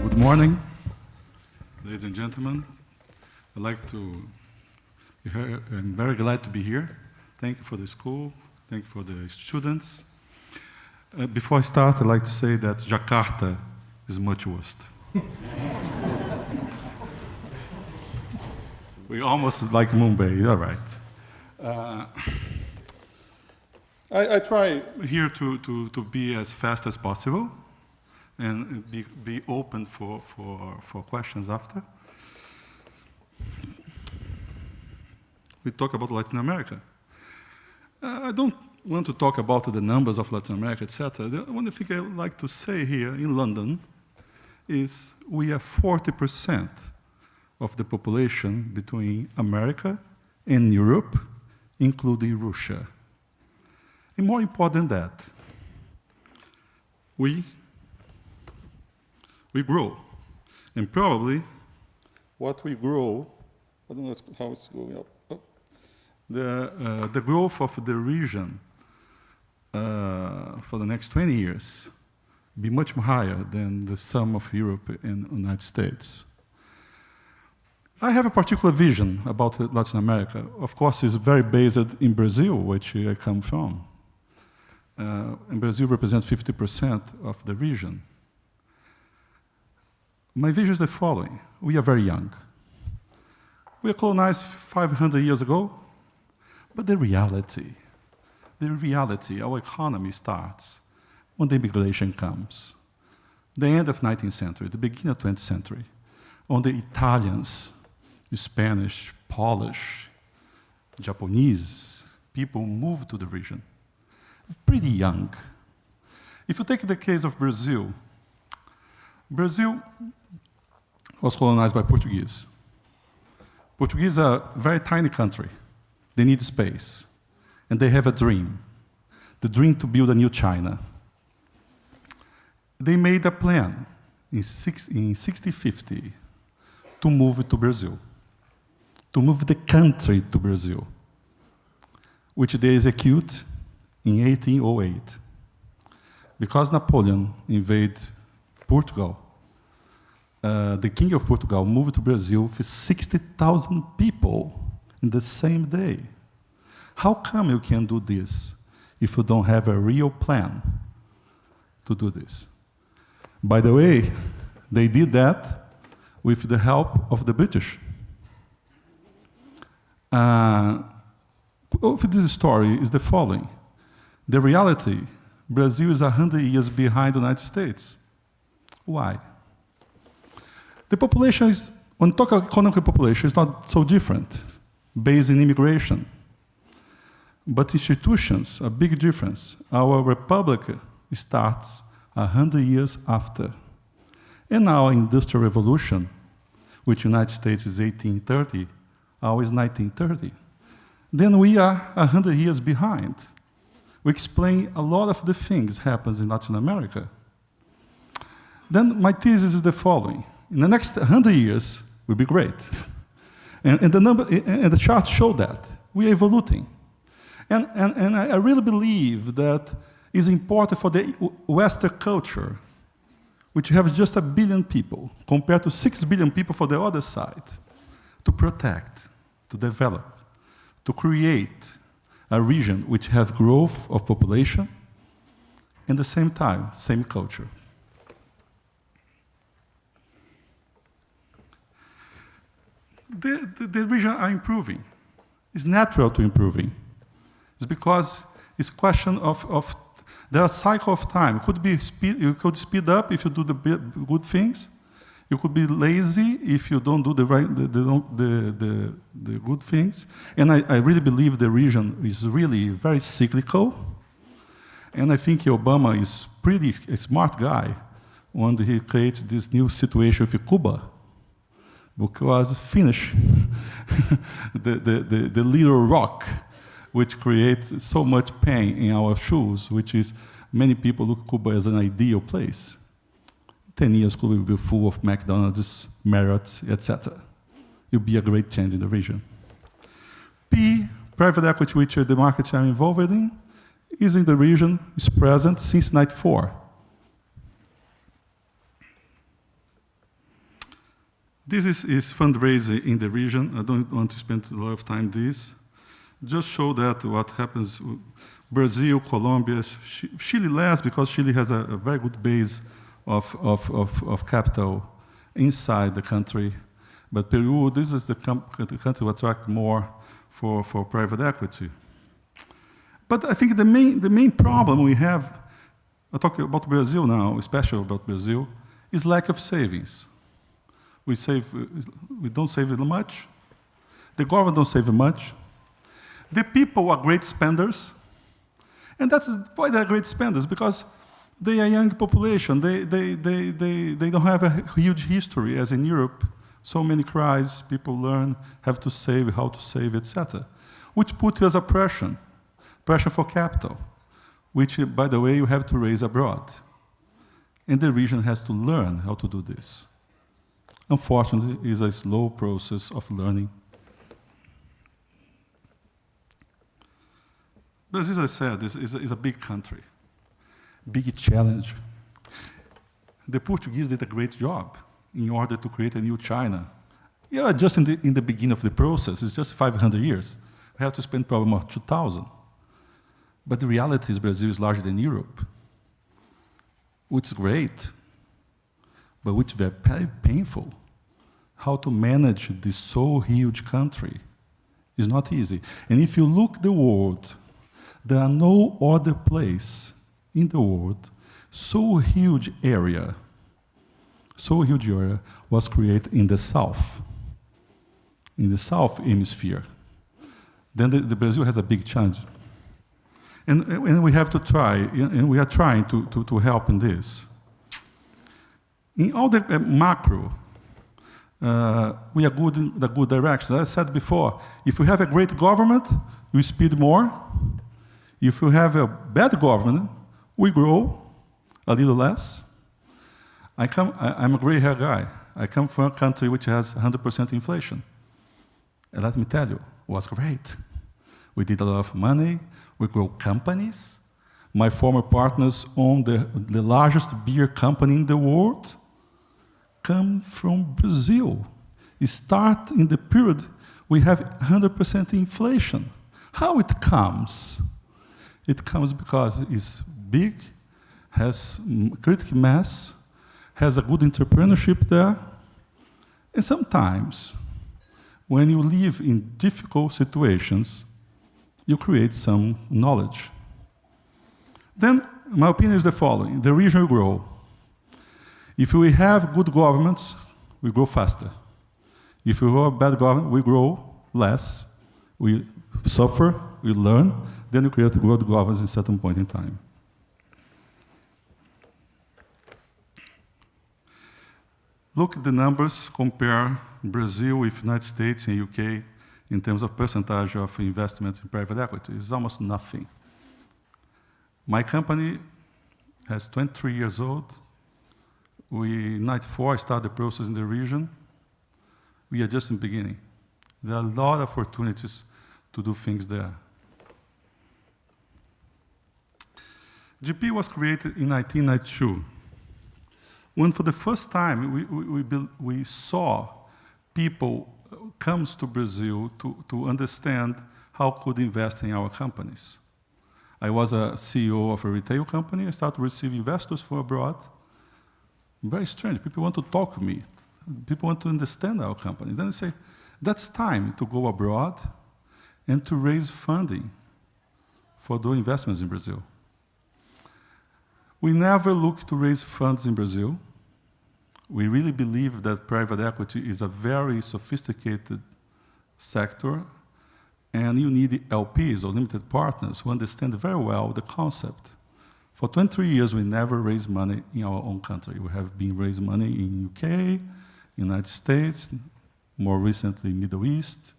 Good morning, ladies and gentlemen. I'm very glad to be here. Thank you for the school. Thank you for the students. Before I start, I'd like to say that Jakarta is much worse. We almost like Mumbai, all right. I try here to be as fast as possible and be open for questions after. We talk about Latin America. I don't want to talk about the numbers of Latin America, etc. The only thing I would like to say here in London is we are 40% of the population between America and Europe, including Russia. And more important than that, we grow. And probably what we grow, I don't know how it's going up. The growth of the region for the next 20 years be much higher than the sum of Europe and the United States. I have a particular vision about Latin America. Of course, it's very based in Brazil, which I come from. And Brazil represents 50% of the region. My vision is the following. We are very young. We were colonized 500 years ago, but the reality, our economy starts when the immigration comes. The end of 19th century, the beginning of 20th century, when the Italians, Spanish, Polish, Japanese people moved to the region. Pretty young. If you take the case of Brazil, Brazil was colonized by Portuguese. Portuguese are a very tiny country. They need space. And they have a dream, the dream to build a new China. They made a plan in 1650 to move to Brazil, to move the country to Brazil, which they execute in 1808. Because Napoleon invaded Portugal, the king of Portugal moved to Brazil with 60,000 people in the same day. How come you can do this if you don't have a real plan to do this? By the way, they did that with the help of the British. Of this story is the following. The reality, Brazil is 100 years behind the United States. Why? The population is, when we talk about economic population, it's not so different, based in immigration. But institutions, a big difference. Our republic starts 100 years after. And our industrial revolution, which United States is 1830, ours is 1930. Then we are 100 years behind. We explain a lot of the things happens in Latin America. Then my thesis is the following. In the next 100 years, will be great. And the charts show that. We are evolving. And I really believe that it's important for the Western culture, which have just 1 billion people, compared to 6 billion people for the other side, to protect, to develop, to create a region which has growth of population, and at the same time, same culture. The region are improving. It's natural to improving. It's because it's question of there are cycle of time. You could speed up if you do the good things. You could be lazy if you don't do the good things. And I really believe the region is really very cyclical. And I think Obama is pretty a smart guy when he created this new situation with Cuba. Because finish the little rock which creates so much pain in our shoes, which is many people look at Cuba as an ideal place. 10 years, Cuba will be full of McDonald's, Marriott's, etc. It will be a great change in the region. P, private equity, which the markets are involved in, is in the region, is present since 1994. This is fundraising in the region. I don't want to spend a lot of time on this. Just show that what happens, Brazil, Colombia, Chile less, because Chile has a very good base of capital inside the country. But Peru, this is the country who attract more for private equity. But I think the main problem we have, I talk about Brazil now, especially about Brazil, is lack of savings. We don't save much. The government don't save much. The people are great spenders. And that's why they're great spenders, because they are a young population. They don't have a huge history, as in Europe. So many crises, people learn, have to save, how to save, etc. Which put us a pressure for capital, which, by the way, you have to raise abroad. And the region has to learn how to do this. Unfortunately, it's a slow process of learning. Brazil, as I said, is a big country, big challenge. The Portuguese did a great job in order to create a new China. Yeah, just in the beginning of the process, it's just 500 years. We have to spend probably more 2,000. But the reality is Brazil is larger than Europe, which is great, but which is very painful. How to manage this so huge country is not easy. And if you look the world, there are no other place in the world so huge area was created in the south hemisphere. Then the Brazil has a big challenge. And we have to try, and we are trying to help in this. In all the macro, we are good in the good direction. As I said before, if we have a great government, we speed more. If we have a bad government, we grow a little less. I'm a gray-haired guy. I come from a country which has 100% inflation. And let me tell you, it was great. We did a lot of money. We grow companies. My former partners own the largest beer company in the world. Come from Brazil. It start in the period we have 100% inflation. How it comes? It comes because it's big, has critical mass, has a good entrepreneurship there, and sometimes, when you live in difficult situations, you create some knowledge. Then, my opinion is the following: the region will grow. If we have good governments, we grow faster. If we have bad government, we grow less. We suffer, we learn, then we create good governance at a certain point in time. Look at the numbers, compare Brazil with United States and UK in terms of percentage of investment in private equity. It's almost nothing. My company has 23 years old. We, in 94, started the process in the region. We are just in the beginning. There are a lot of opportunities to do things there. GP was created in 1992, when for the first time we saw people comes to Brazil to understand how could invest in our companies. I was a CEO of a retail company. I started receiving investors from abroad. Very strange. People want to talk to me. People want to understand our company. Then I say, that's time to go abroad and to raise funding for doing investments in Brazil. We never look to raise funds in Brazil. We really believe that private equity is a very sophisticated sector, and you need LPs or limited partners who understand very well the concept. For 23 years, we never raised money in our own country. We have been raising money in UK, United States, more recently Middle East,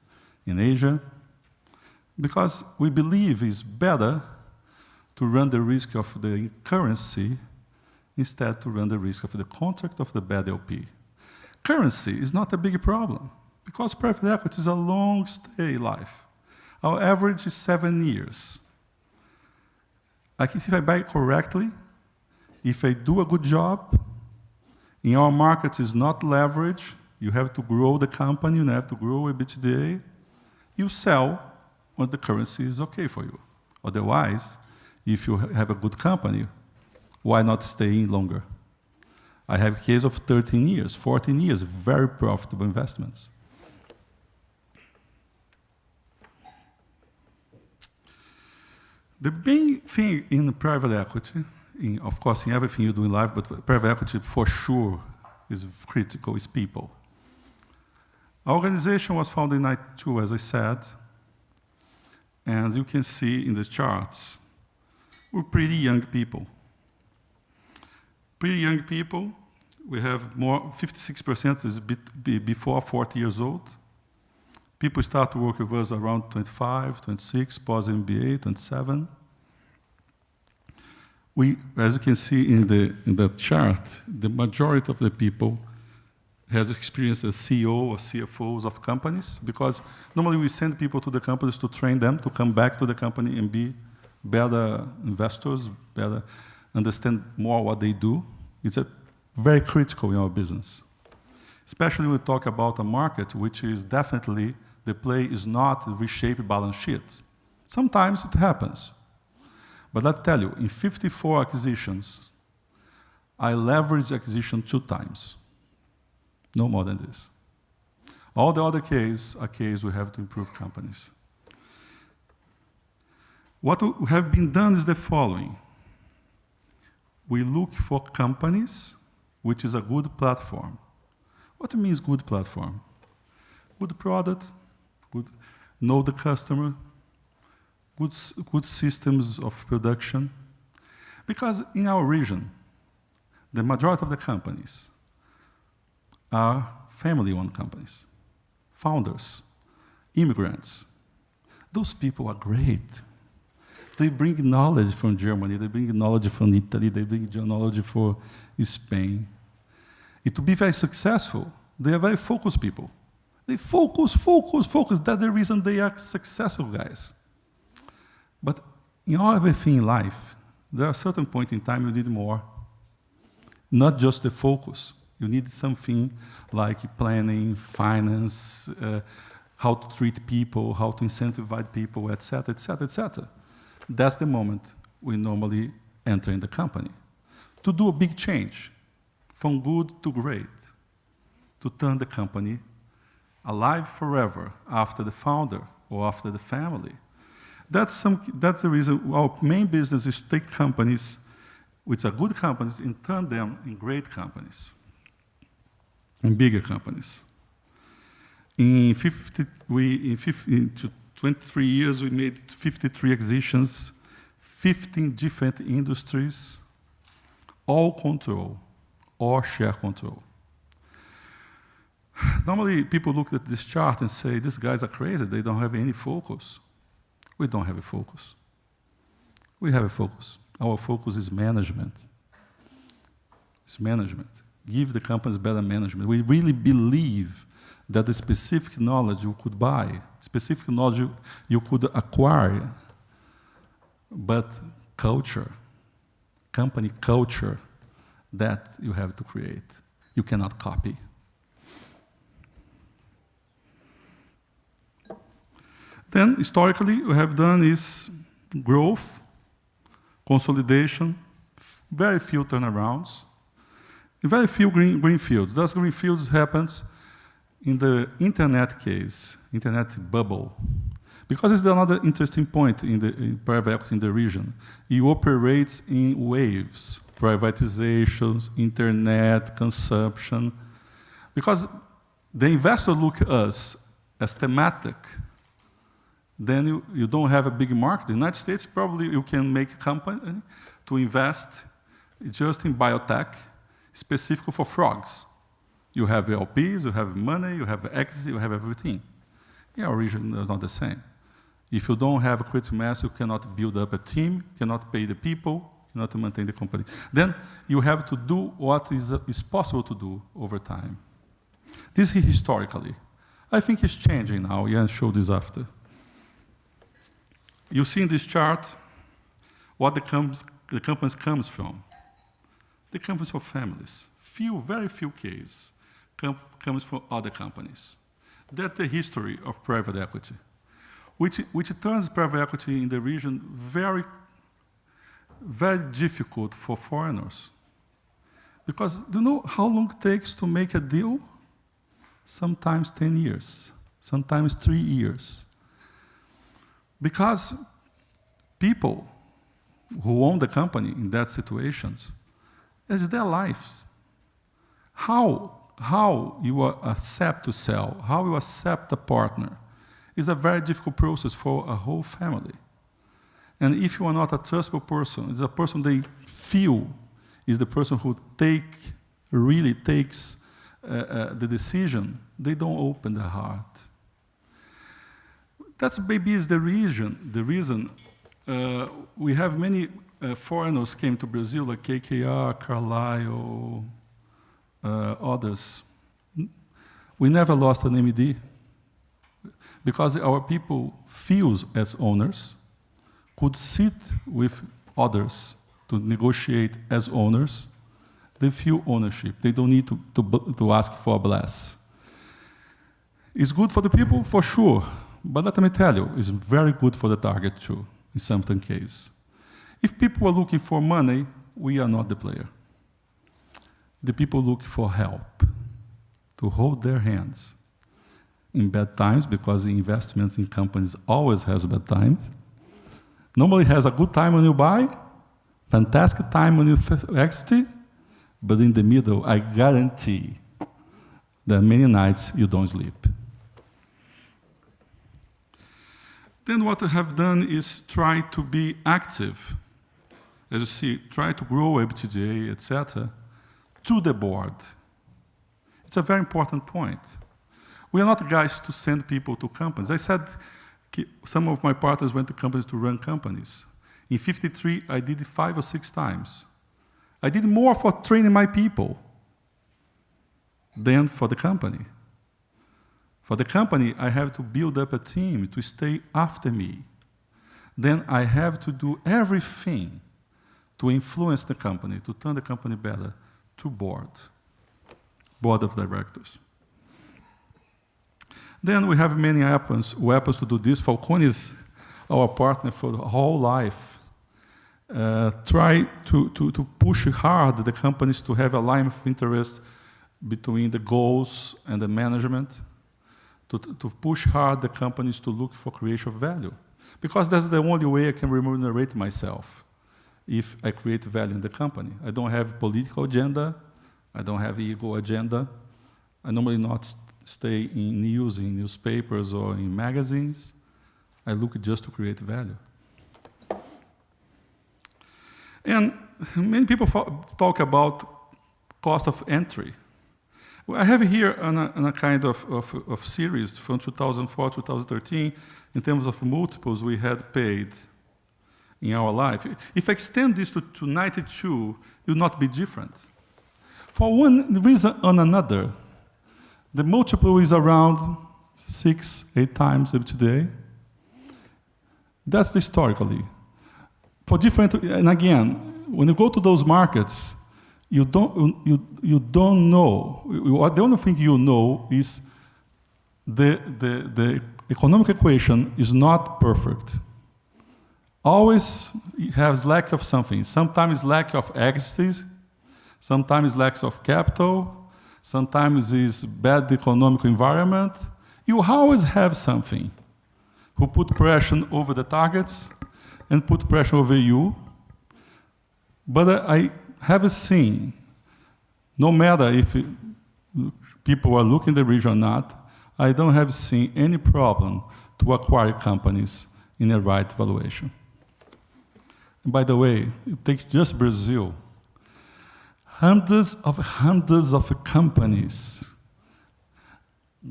in Asia, because we believe it's better to run the risk of the currency instead to run the risk of the contract of the bad LP. Currency is not a big problem, because private equity is a long stay life. Our average is 7 years. If I buy correctly, if I do a good job, in our market is not leverage, You have to grow the company, you have to grow EBITDA. You sell when the currency is okay for you. Otherwise, if you have a good company, why not stay in longer? I have a case of 13 years, 14 years, very profitable investments. The main thing in private equity, of course, in everything you do in life, but private equity for sure is critical, is people. Our organization was founded in 1992, as I said, and you can see in the charts, we're pretty young people. Pretty young people, we have more, 56% is before 40 years old. People start to work with us around 25, 26, post-MBA, 27. As you can see in the chart, the majority of the people has experience as CEO or CFOs of companies, because normally we send people to the companies to train them to come back to the company and be better investors, better understand more what they do. It's very critical in our business. Especially when we talk about a market which is definitely, the play is not reshape balance sheet. Sometimes it happens. But I'll tell you, in 54 acquisitions, I leveraged acquisition 2 times. No more than this. All the other cases are cases we have to improve companies. What we have been done is the following. We look for companies which is a good platform. What means good platform? Good product, good, know the customer, good systems of production. Because in our region, the majority of the companies are family-owned companies, founders, immigrants. Those people are great. They bring knowledge from Germany, they bring knowledge from Italy, they bring knowledge from Spain. And to be very successful, they are very focused people. They focus. That's the reason they are successful guys. But in everything in life, there are a certain point in time you need more. Not just the focus. You need something like planning, finance, how to treat people, how to incentivize people, etc., etc., etc. That's the moment we normally enter in the company. To do a big change, from good to great, to turn the company alive forever after the founder or after the family. That's the reason our main business is to take companies which are good companies and turn them in great companies, in bigger companies. In 23 years, we made 53 acquisitions, 15 different industries, all control, or share control. Normally, people look at this chart and say, these guys are crazy, they don't have any focus. We don't have a focus. We have a focus. Our focus is management. It's management. Give the companies better management. We really believe that the specific knowledge you could buy, specific knowledge you could acquire, but culture, company culture, that you have to create. You cannot copy. Then, historically, what we have done is growth, consolidation, very few turnarounds, very few greenfields. Those greenfields happens in the internet case, internet bubble. Because it's another interesting point in private equity in the region. It operates in waves, privatizations, internet, consumption. Because the investor look at us as thematic, then you don't have a big market. In the United States, probably you can make a company to invest just in biotech, specific for frogs. You have LPs, you have money, you have exit, you have everything. In our region, it's not the same. If you don't have a critical mass, you cannot build up a team, cannot pay the people, cannot maintain the company. Then you have to do what is possible to do over time. This is historically. I think it's changing now. Jan showed this after. You see in this chart what the companies comes from. The companies for families. Very few cases. comes from other companies. That's the history of private equity, which turns private equity in the region very, very difficult for foreigners. Because do you know how long it takes to make a deal? Sometimes 10 years, sometimes 3 years. Because people who own the company in that situations, it's their lives. How you accept to sell, how you accept a partner, is a very difficult process for a whole family. And if you are not a trustable person, it's a person they feel is the person who really takes the decision, they don't open their heart. That's maybe is the reason we have many foreigners came to Brazil, like KKR, Carlyle, others. We never lost an MED because our people feels as owners, could sit with others to negotiate as owners. They feel ownership. They don't need to ask for a bless. It's good for the people, for sure. But let me tell you, it's very good for the target too, in some case. If people are looking for money, we are not the player. The people look for help, to hold their hands in bad times, because the investments in companies always has bad times. Normally has a good time when you buy, fantastic time when you exit, but in the middle, I guarantee that many nights you don't sleep. Then what I have done is try to be active. As you see, try to grow EBITDA, etc., to the board. It's a very important point. We are not guys to send people to companies. I said some of my partners went to companies to run companies. In '53, I did it 5 or 6 times. I did more for training my people than for the company. For the company, I have to build up a team to stay after me. Then I have to do everything to influence the company, to turn the company better, to board of directors. Then we have many weapons to do this. Falcone is our partner for the whole life. Try to push hard the companies to have alignment of interest between the goals and the management, to push hard the companies to look for creation of value. Because that's the only way I can remunerate myself, if I create value in the company. I don't have political agenda, I don't have ego agenda. I normally not stay in news, in newspapers or in magazines. I look just to create value. And many people talk about cost of entry. Well, I have here on a kind of series from 2004, 2013, in terms of multiples we had paid in our life. If I extend this to 92, it will not be different. For one reason or another, the multiple is around 6, 8 times every today. That's historically. For different, and again, when you go to those markets, you don't know. The only thing you know is the economic equation is not perfect. Always has lack of something. Sometimes lack of exits, sometimes lack of capital, sometimes is bad economic environment. You always have something who put pressure over the targets and put pressure over you. But I have seen, no matter if people are looking at the region or not, I don't have seen any problem to acquire companies in the right valuation. And by the way, it takes just Brazil. Hundreds of companies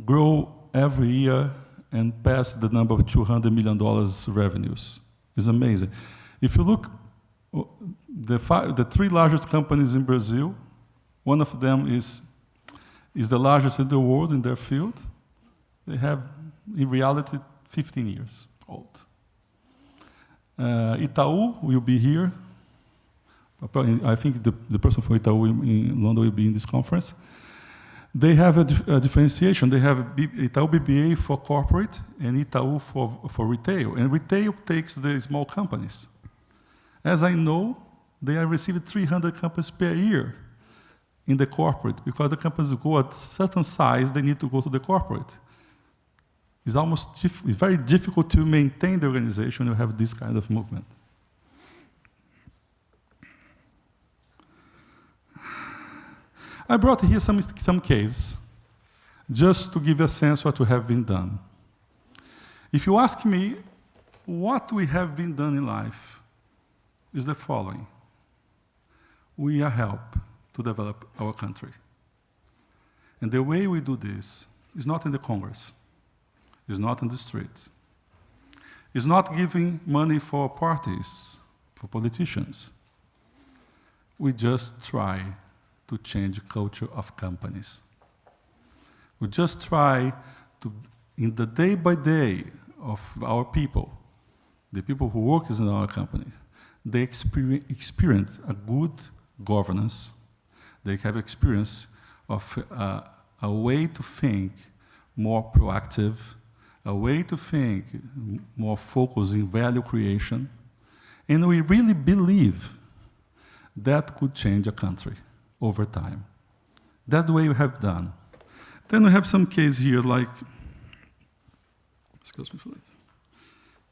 grow every year and pass the number of $200 million revenues. It's amazing. If you look, the 3 largest companies in Brazil, one of them is the largest in the world in their field. They have, in reality, 15 years old. Itaú will be here. I think the person from Itaú in London will be in this conference. They have a differentiation. They have Itaú BBA for corporate and Itaú for retail. And retail takes the small companies. As I know, they are receiving 300 companies per year in the corporate, because the companies go at certain size, they need to go to the corporate. It's very difficult to maintain the organization when you have this kind of movement. I brought here some cases, just to give you a sense what we have been done. If you ask me what we have been done in life, is the following. We are help to develop our country. And the way we do this is not in the Congress, is not in the streets, is not giving money for parties, for politicians. We just try to change the culture of companies. We just try to, in the day by day of our people, the people who work in our company, they experience a good governance. They have experience of a way to think more proactive, a way to think more focused in value creation, and we really believe that could change a country over time. That's the way we have done. Then we have some case here like, excuse me for that,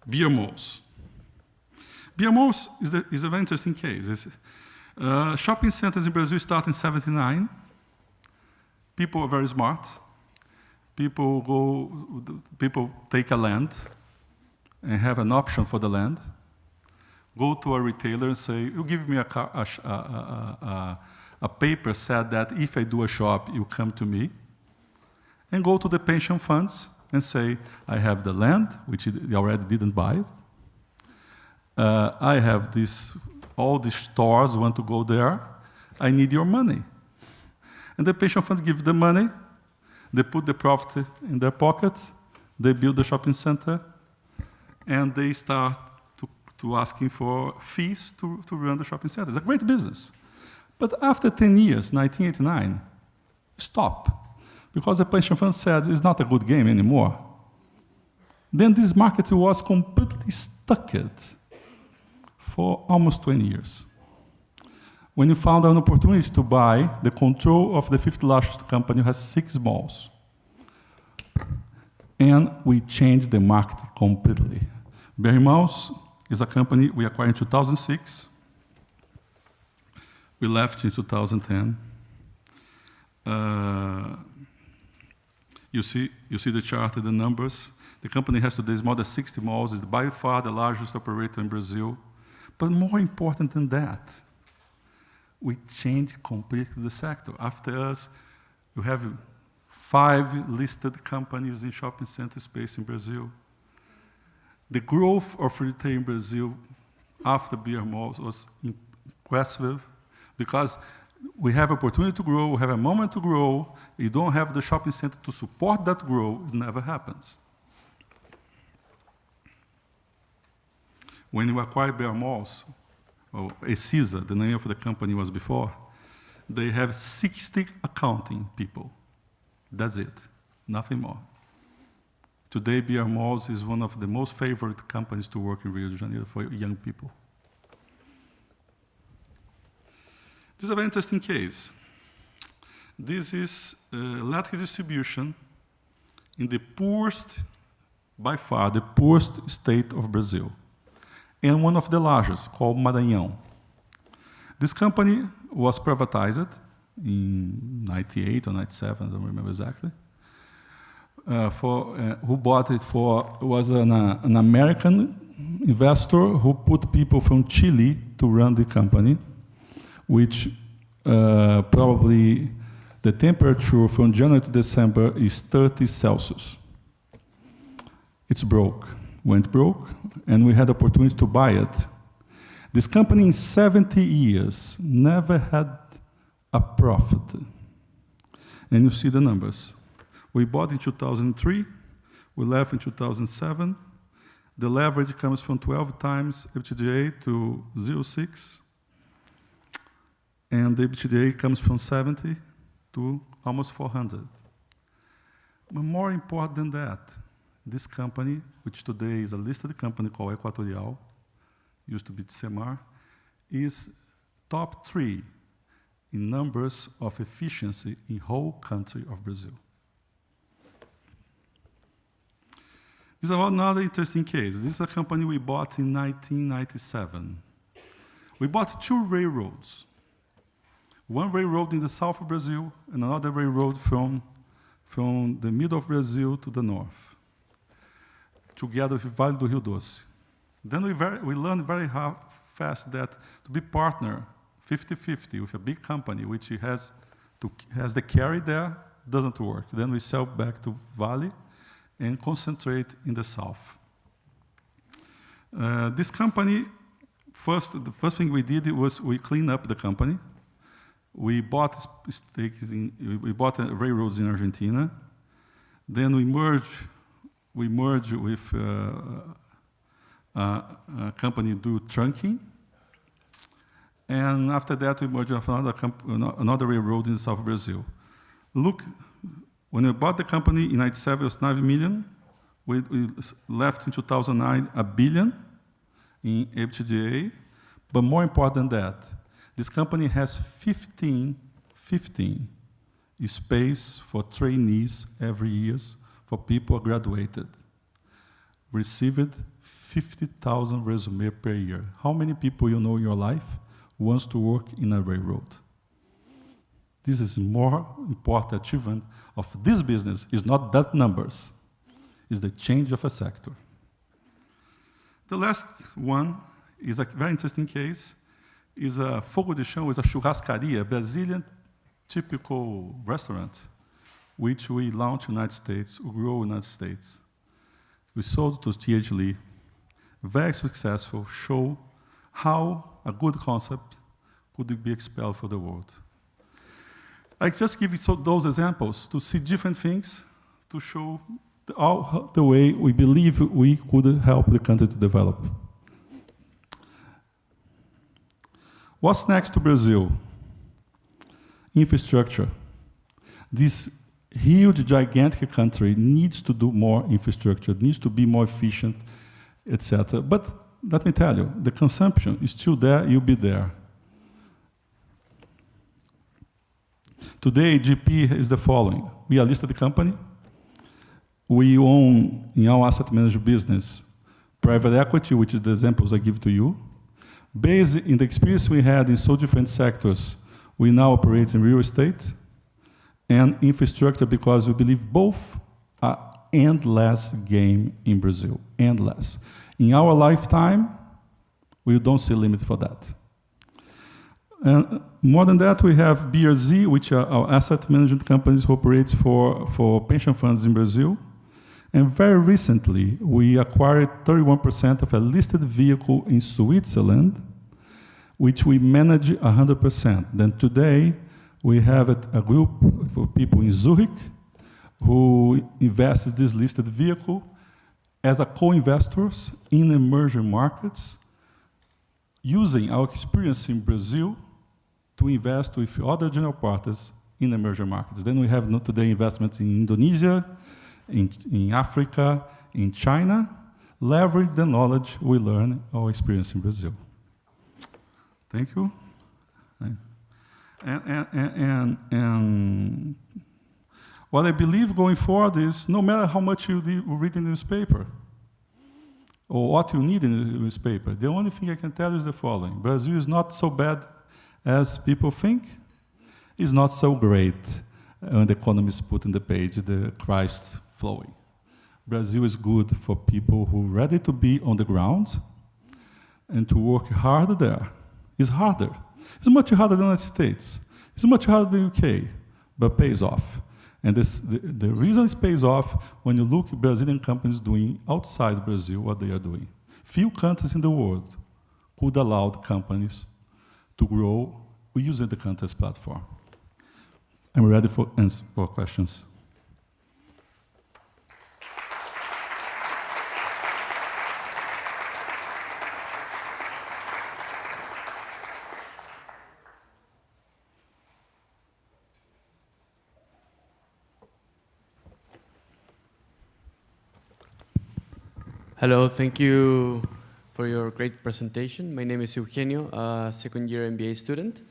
beer malls. Beer malls is a very interesting case. Shopping centers in Brazil start in '79. People are very smart. People take a land and have an option for the land. Go to a retailer and say, you give me a paper said that if I do a shop, you come to me. And go to the pension funds and say, I have the land, which they already didn't buy it. I have all these stores want to go there. I need your money. And the pension funds give the money. They put the profit in their pocket. They build the shopping center. And they start to asking for fees to run the shopping center. It's a great business. But after 10 years, 1989, stop. Because the pension fund said it's not a good game anymore. Then this market was completely stuck for almost 20 years. When you found an opportunity to buy the control of the fifth largest company, who has 6 malls. And we changed the market completely. Berry Malls is a company we acquired in 2006. We left in 2010. You see the chart and the numbers. The company has today more than 60 malls. It's by far the largest operator in Brazil. But more important than that, we changed completely the sector. After us, you have 5 listed companies in shopping center space in Brazil. The growth of retail in Brazil after beer malls was impressive, because we have opportunity to grow, we have a moment to grow, you don't have the shopping center to support that growth, it never happens. When we acquired Bear Malls, or Ecisa, the name of the company was before, they have 60 accounting people. That's it, nothing more. Today, Beer Malls is one of the most favorite companies to work in Rio de Janeiro for young people. This is a very interesting case. This is electric distribution in the poorest, by far, the poorest state of Brazil, and one of the largest, called Maranhão. This company was privatized in '98 or '97, I don't remember exactly. Who bought it for was an American investor who put people from Chile to run the company, which probably the temperature from January to December is 30 Celsius. It's went broke, and we had the opportunity to buy it. This company in 70 years never had a profit. And you see the numbers. We bought in 2003, we left in 2007. The leverage comes from 12 times EBITDA to 0.6. And the EBITDA comes from 70 to almost 400. But more important than that, this company, which today is a listed company called Equatorial, used to be Semar, is top 3 in numbers of efficiency in whole country of Brazil. This is another interesting case. This is a company we bought in 1997. We bought 2 railroads. One railroad in the south of Brazil and another railroad from the middle of Brazil to the north, together with Vale do Rio Doce. Then we learned very fast that to be partner 50-50 with a big company which has the carry there doesn't work. Then we sell back to Vale and concentrate in the south. This company, the first thing we did was we cleaned up the company. We bought railroads in Argentina. Then we merged with a company do trunking. And after that, we merged with another railroad in the south of Brazil. Look, when we bought the company in 1997, it was 9 million. We left in 2009 $1 billion in EBITDA. But more important than that, this company has 15 space for trainees every year for people who graduated. Received 50,000 resumes per year. How many people you know in your life wants to work in a railroad? This is more important achievement of this business. Is not that numbers, it's the change of a sector. The last one is a very interesting case. Is a fogo de chão, is a churrascaria, Brazilian typical restaurant, which we launched in the United States, we grew in the United States. We sold to T.H. Lee, very successful, show how a good concept could be expelled for the world. I just give you those examples to see different things, to show the way we believe we could help the country to develop. What's next to Brazil? Infrastructure. This huge, gigantic country needs to do more infrastructure, needs to be more efficient, etc. But let me tell you, the consumption is still there, you'll be there. Today, GP is the following. We are a listed company. We own, in our asset management business, private equity, which is the examples I give to you. Based in the experience we had in so different sectors, we now operate in real estate and infrastructure because we believe both are endless game in Brazil, endless. In our lifetime, we don't see a limit for that. And more than that, we have BRZ, which are our asset management companies who operates for pension funds in Brazil. And very recently, we acquired 31% of a listed vehicle in Switzerland, which we manage 100%. Then today, we have a group for people in Zurich who invested this listed vehicle as a co-investors in emerging markets, using our experience in Brazil to invest with other general partners in emerging markets. Then we have today investments in Indonesia, in Africa, in China, leverage the knowledge we learn, our experience in Brazil. Thank you. And what I believe going forward is, no matter how much you read in the newspaper, or what you need in the newspaper, the only thing I can tell you is the following. Brazil is not so bad as people think. It's not so great. And the economists put in the page, the Christ flowing. Brazil is good for people who are ready to be on the ground and to work hard there. It's harder. It's much harder than the United States. It's much harder than the UK, but pays off. And the reason it pays off when you look at Brazilian companies doing outside Brazil what they are doing. Few countries in the world could allow the companies to grow using the country as platform. I'm ready for questions. Hello, thank you for your great presentation. My name is Eugenio, a second-year MBA student.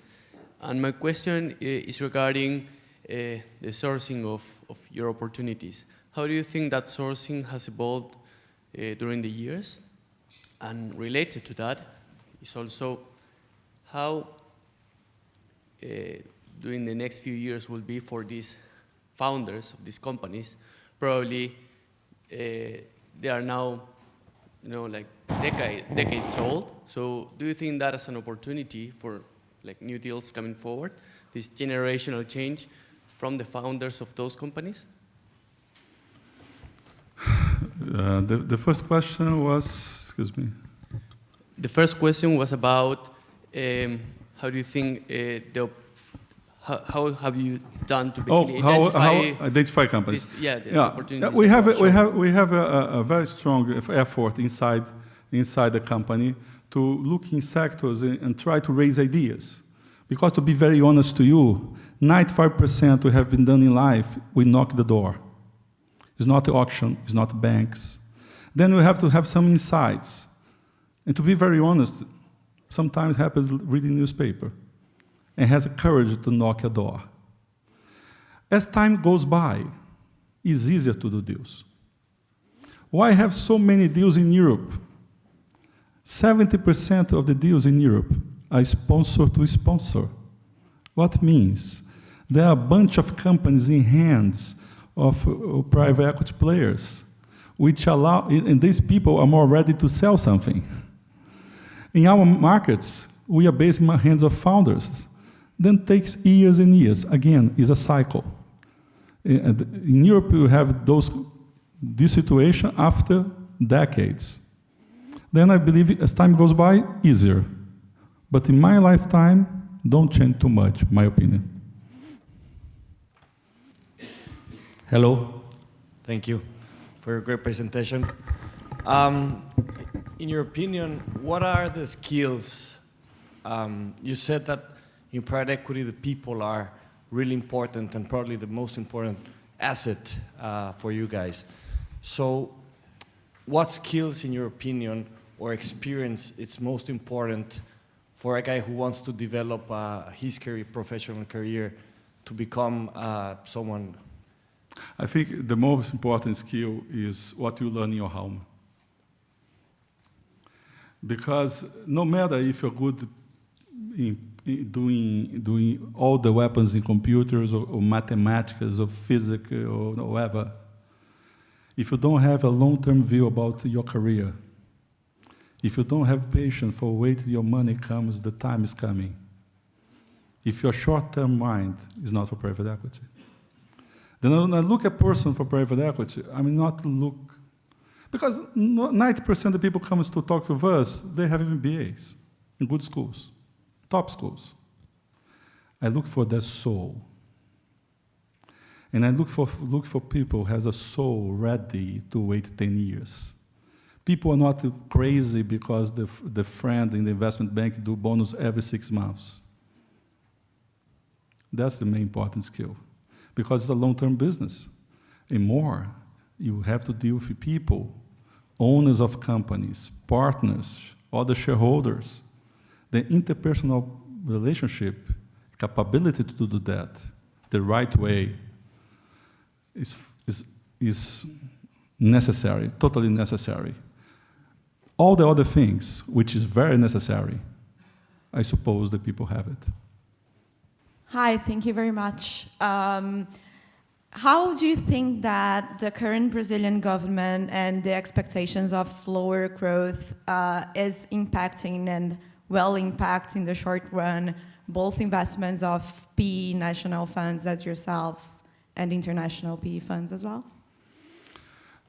And my question is regarding the sourcing of your opportunities. How do you think that sourcing has evolved during the years? And related to that is also how during the next few years will be for these founders of these companies. Probably they are now, like decades old. So do you think that is an opportunity for like new deals coming forward, this generational change from the founders of those companies? The first question was, excuse me. The first question was about how do you think how have you done to basically identify companies? The opportunities. We have a very strong effort inside the company to look in sectors and try to raise ideas. Because to be very honest to you, 95% we have been done in life, we knock the door. It's not the auction, it's not banks. Then we have to have some insights. And to be very honest, sometimes it happens reading newspaper and has the courage to knock a door. As time goes by, it's easier to do deals. Why have so many deals in Europe? 70% of the deals in Europe are sponsor to sponsor. What means? There are a bunch of companies in hands of private equity players, which allow, and these people are more ready to sell something. In our markets, we are based in the hands of founders. Then takes years and years. Again, it's a cycle. In Europe, you have this situation after decades. Then I believe as time goes by, easier. But in my lifetime, don't change too much, my opinion. Hello, thank you for your great presentation. In your opinion, what are the skills? You said that in private equity, the people are really important and probably the most important asset for you guys. So what skills, in your opinion, or experience is most important for a guy who wants to develop his professional career to become someone? I think the most important skill is what you learn in your home. Because no matter if you're good in doing all the weapons in computers or mathematics or physics or whatever, if you don't have a long-term view about your career, if you don't have patience for wait till your money comes, the time is coming. If your short-term mind is not for private equity. Then when I look at a person for private equity, I mean not look, because 90% of the people comes to talk with us, they have MBAs in good schools, top schools. I look for their soul. And I look for people who has a soul ready to wait 10 years. People are not crazy because the friend in the investment bank do bonus every 6 months. That's the main important skill. Because it's a long-term business. And more, you have to deal with people, owners of companies, partners, other shareholders. The interpersonal relationship, capability to do that the right way is necessary, totally necessary. All the other things, which is very necessary, I suppose the people have it. Hi, thank you very much. How do you think that the current Brazilian government and the expectations of lower growth is impacting and will impact in the short run both investments of PE national funds as yourselves and international PE funds as well?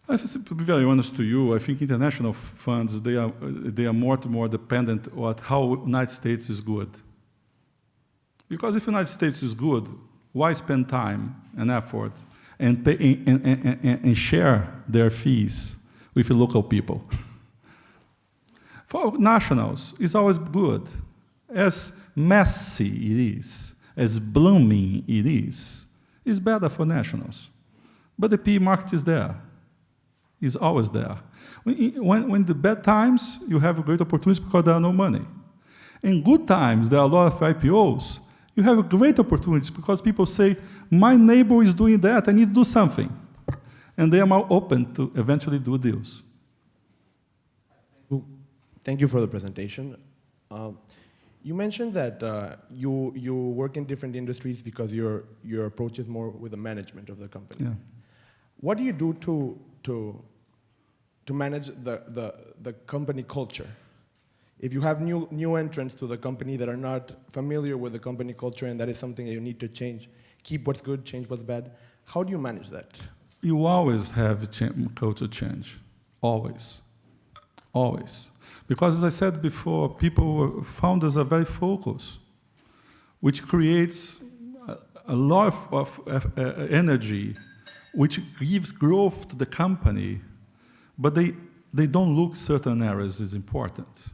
To be very honest to you, I think international funds, they are more dependent on how the United States is good. Because if the United States is good, why spend time and effort and pay and share their fees with the local people? For nationals, it's always good. As messy it is, as blooming it is, it's better for nationals. But the PE market is there. is always there. When the bad times, you have great opportunities because there are no money. In good times, there are a lot of IPOs. You have great opportunities because people say, my neighbor is doing that, I need to do something. And they are more open to eventually do deals. Thank you for the presentation. You mentioned that you work in different industries because your approach is more with the management of the company. Yeah. What do you do to manage the company culture? If you have new entrants to the company that are not familiar with the company culture and that is something that you need to change, keep what's good, change what's bad, how do you manage that? You always have culture change, always, always. Because as I said before, founders are very focused, which creates a lot of energy, which gives growth to the company, but they don't look certain areas as important.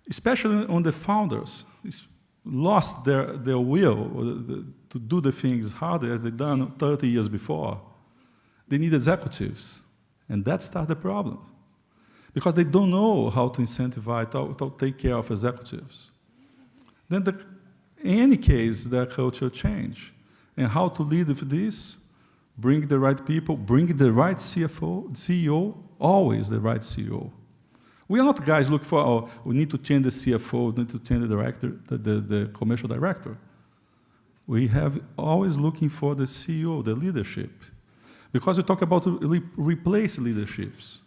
Especially on the founders, lost their will to do the things harder as they've done 30 years before. They need executives, and that starts the problem. Because they don't know how to incentivize, how to take care of executives. Then in any case, their culture change. And how to lead with this, bring the right people, bring the right CFO, CEO, always the right CEO. We are not guys looking for, we need to change the CFO, we need to change the director, the commercial director. We have always looking for the CEO, the leadership. Because we talk about replace leaderships.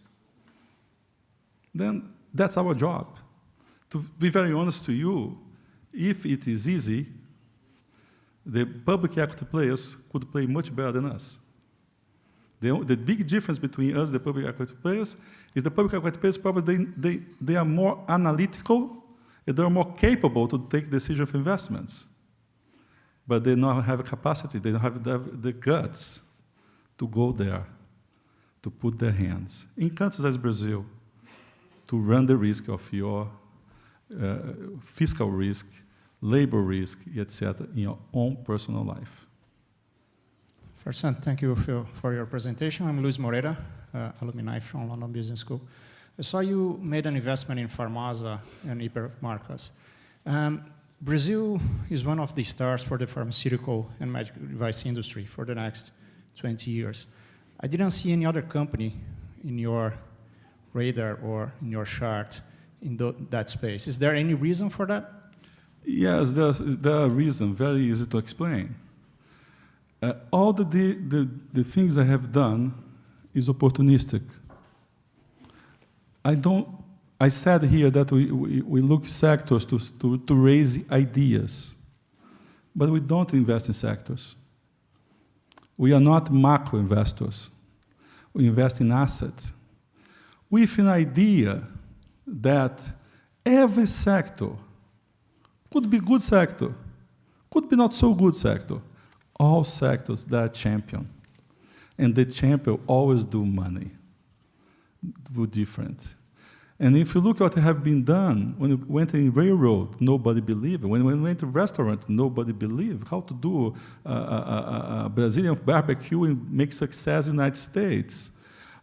Then that's our job. To be very honest to you, if it is easy, the public equity players could play much better than us. The big difference between us and the public equity players is the public equity players probably they are more analytical and they're more capable to take decisions of investments. But they don't have a capacity, they don't have the guts to go there, to put their hands. In countries as Brazil, to run the risk of your fiscal risk, labor risk, etc., in your own personal life. Fersen, thank you for your presentation. I'm Luis Moreira, alumni from London Business School. I saw you made an investment in Farmasa and Hipermarcas. Brazil is one of the stars for the pharmaceutical and medical device industry for the next 20 years. I didn't see any other company in your radar or in your chart in that space. Is there any reason for that? Yes, there are reasons, very easy to explain. All the things I have done is opportunistic. I said here that we look sectors to raise ideas, but we don't invest in sectors. We are not macro investors. We invest in assets. With an idea that every sector could be good sector, could be not so good sector. All sectors that are champion. And the champion always do money, do different. And if you look at what have been done, when we went in railroad, nobody believed. When we went to restaurant, nobody believed. How to do a Brazilian barbecue and make success in the United States.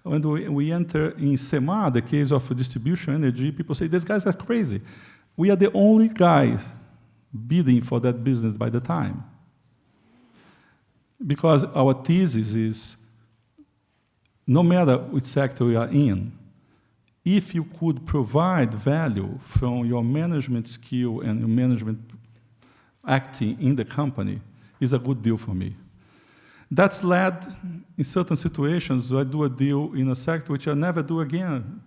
When we enter in SEMAR, the case of distribution energy, people say, these guys are crazy. We are the only guys bidding for that business by the time. Because our thesis is, no matter which sector we are in, if you could provide value from your management skill and your management acting in the company, is a good deal for me. That's led, in certain situations, I do a deal in a sector which I never do again.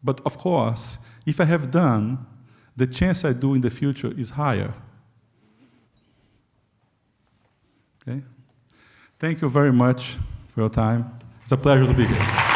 But of course, if I have done, the chance I do in the future is higher. Okay? Thank you very much for your time. It's a pleasure to be here.